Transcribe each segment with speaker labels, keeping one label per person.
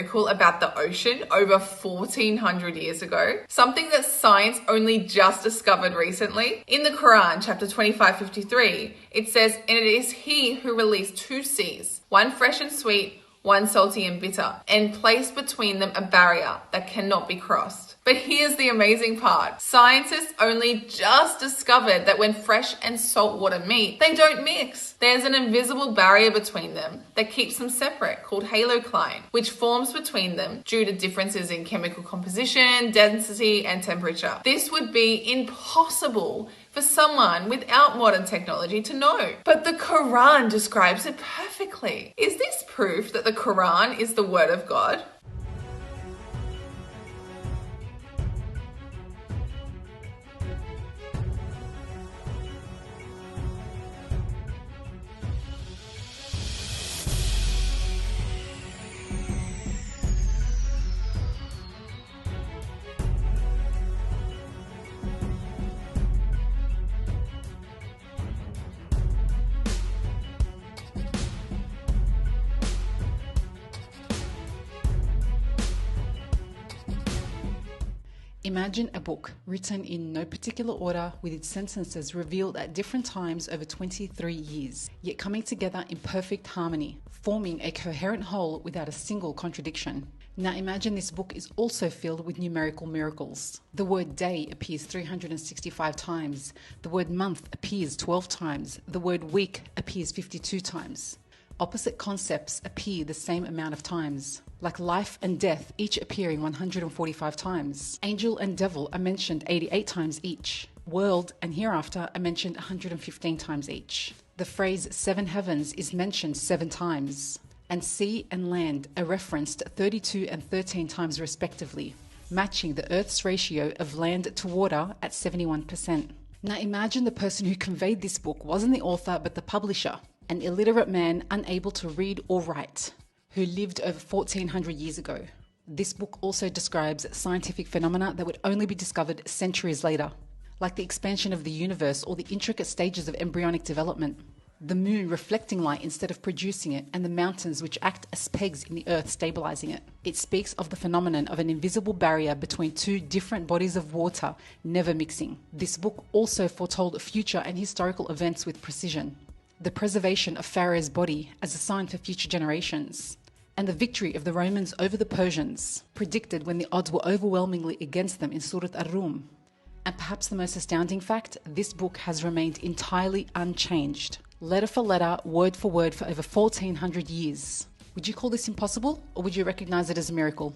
Speaker 1: article about the ocean over 1400 years ago, something that science only just discovered recently. In the Koran, chapter 25:53, it says, "And it is he who released two seas, one fresh and sweet, one salty and bitter, and placed between them a barrier that cannot be crossed." But here's the amazing part. Scientists only just discovered that when fresh and salt water meet, they don't mix. There's an invisible barrier between them that keeps them separate called halocline, which forms between them due to differences in chemical composition, density, and temperature. This would be impossible for someone without modern technology to know. But the Quran describes it perfectly. Is this proof that the Quran is the word of God?
Speaker 2: Imagine a book written in no particular order with its sentences revealed at different times over 23 years, yet coming together in perfect harmony, forming a coherent whole without a single contradiction. Now imagine this book is also filled with numerical miracles. The word day appears 365 times, the word month appears 12 times, the word week appears 52 times. Opposite concepts appear the same amount of times, like life and death each appearing 145 times. Angel and devil are mentioned 88 times each. World and hereafter are mentioned 115 times each. The phrase seven heavens is mentioned 7 times. And sea and land are referenced 32 and 13 times respectively, matching the Earth's ratio of land to water at 71%. Now imagine the person who conveyed this book wasn't the author but the publisher, an illiterate man unable to read or write, who lived over 1400 years ago. This book also describes scientific phenomena that would only be discovered centuries later, like the expansion of the universe or the intricate stages of embryonic development, the moon reflecting light instead of producing it, and the mountains which act as pegs in the earth stabilizing it. It speaks of the phenomenon of an invisible barrier between two different bodies of water never mixing. This book also foretold future and historical events with precision. The preservation of Pharaoh's body as a sign for future generations, and the victory of the Romans over the Persians, predicted when the odds were overwhelmingly against them in Surat Ar-Rum. And perhaps the most astounding fact, this book has remained entirely unchanged, letter for letter, word for word, for over 1400 years. Would you call this impossible, or would you recognize it as a miracle?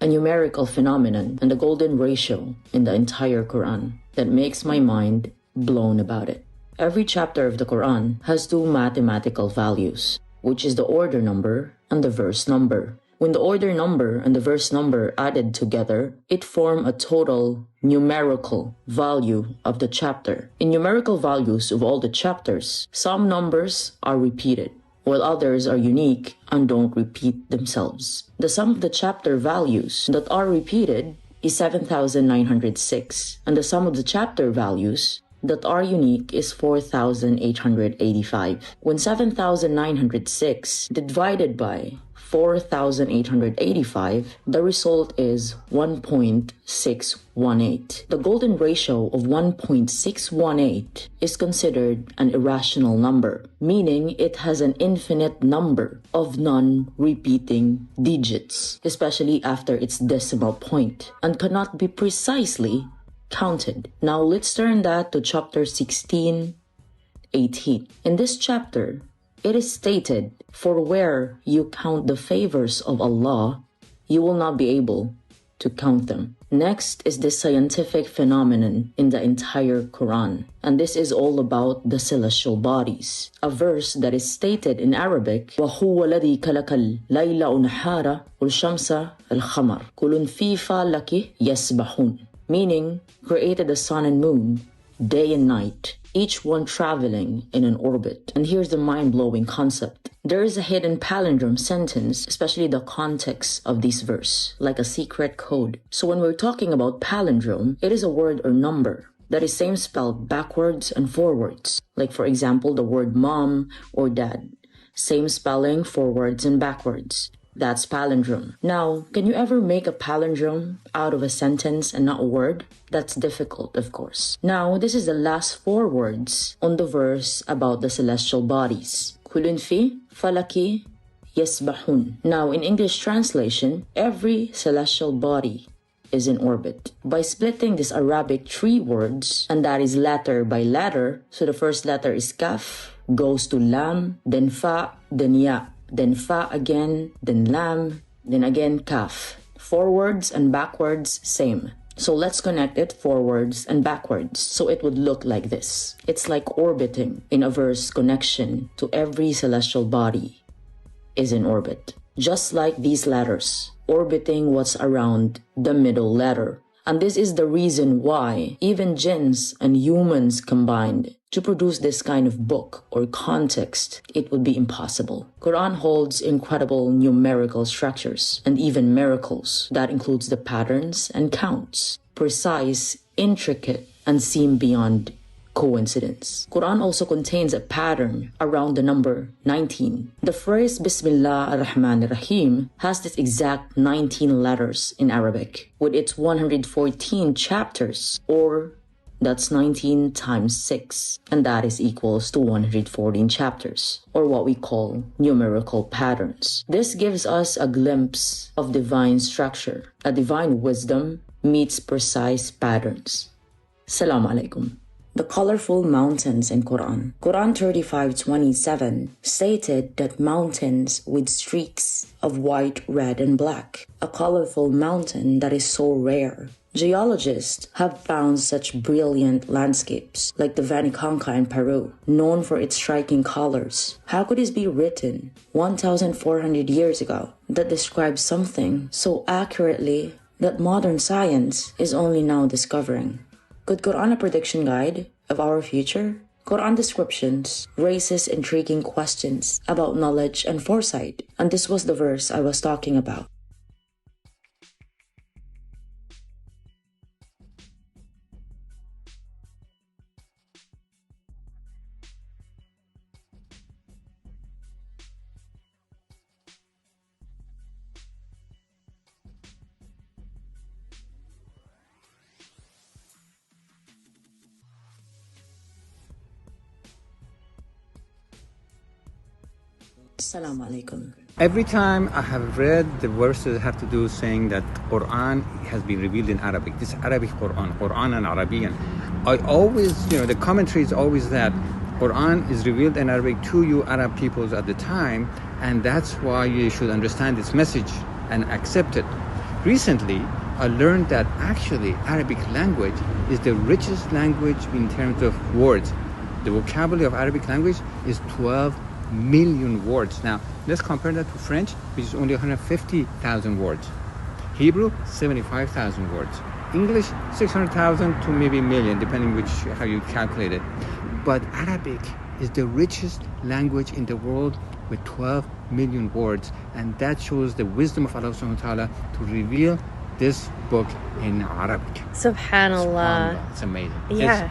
Speaker 3: A numerical phenomenon and the golden ratio in the entire Quran that makes my mind blown about it. Every chapter of the Quran has two mathematical values, which is the order number and the verse number. When the order number and the verse number added together, it form a total numerical value of the chapter. In numerical values of all the chapters, some numbers are repeated, while others are unique and don't repeat themselves. The sum of the chapter values that are repeated is 7,906, and the sum of the chapter values that are unique is 4,885. When 7,906 divided by 4,885, the result is 1.618. The golden ratio of 1.618 is considered an irrational number, meaning it has an infinite number of non-repeating digits, especially after its decimal point, and cannot be precisely counted. Now let's turn that to chapter 16:18. In this chapter, it is stated, "For where you count the favors of Allah, you will not be able to count them." Next is this scientific phenomenon in the entire Quran, and this is all about the celestial bodies. A verse that is stated in Arabic, وَهُوَ الَّذِي كَلَكَ اللَّيْلَ وَالنَّهَارَ وَالشَّمْسَ الْقَمَرَ كُلٌّ فِي فَلَكِ يَسْبَحُونَ, meaning created the sun and moon, day and night, each one traveling in an orbit. And here's the mind-blowing concept. There is a hidden palindrome sentence, especially the context of this verse, like a secret code. So when we're talking about palindrome, it is a word or number that is same spelled backwards and forwards. Like for example, the word mom or dad, same spelling forwards and backwards. That's palindrome. Now, can you ever make a palindrome out of a sentence and not a word? That's difficult, of course. Now, this is the last 4 words on the verse about the celestial bodies. Kulun fi falaki yasbahun. Now, in English translation, every celestial body is in orbit. By splitting this Arabic 3 words, and that is letter by letter, so the first letter is kaf, goes to lam, then fa, then ya, then fa again, then lam, then again kaf. Forwards and backwards, same. So let's connect it forwards and backwards. So it would look like this. It's like orbiting in a verse connection to every celestial body is in orbit. Just like these letters, orbiting what's around the middle letter. And this is the reason why even jinns and humans combined to produce this kind of book or context, it would be impossible. Quran holds incredible numerical structures and even miracles that includes the patterns and counts, precise, intricate, and seem beyond coincidence. Quran also contains a pattern around the number 19. The phrase Bismillah ar-Rahman ar-Rahim has this exact 19 letters in Arabic with its 114 chapters, or that's 19 times 6, and that is equals to 114 chapters, or what we call numerical patterns. This gives us a glimpse of divine structure. A divine wisdom meets precise patterns. Assalamu alaikum. The colorful mountains in Quran. Quran 35:27 stated that mountains with streaks of white, red, and black. A colorful mountain that is so rare. Geologists have found such brilliant landscapes like the Vanicanca in Peru, known for its striking colors. How could this be written 1,400 years ago that describes something so accurately that modern science is only now discovering? Could Quran a prediction guide of our future? Quran descriptions raises intriguing questions about knowledge and foresight, and this was the verse I was talking about. Assalamu alaikum.
Speaker 4: Every time I have read the verses have to do saying that Quran has been revealed in Arabic, this Arabic Quran and Arabian, I always, the commentary is always that Quran is revealed in Arabic to you Arab peoples at the time, and that's why you should understand its message and accept it. Recently, I learned that actually Arabic language is the richest language in terms of words. The vocabulary of Arabic language is 12 million words. Now, let's compare that to French, which is only 150,000 words. Hebrew, 75,000 words. English, 600,000 to maybe a million, depending how you calculate it. But Arabic is the richest language in the world with 12 million words, and that shows the wisdom of Allah subhanahu wa ta'ala to reveal this book in Arabic.
Speaker 5: Subhanallah.
Speaker 4: It's amazing.
Speaker 5: Yeah.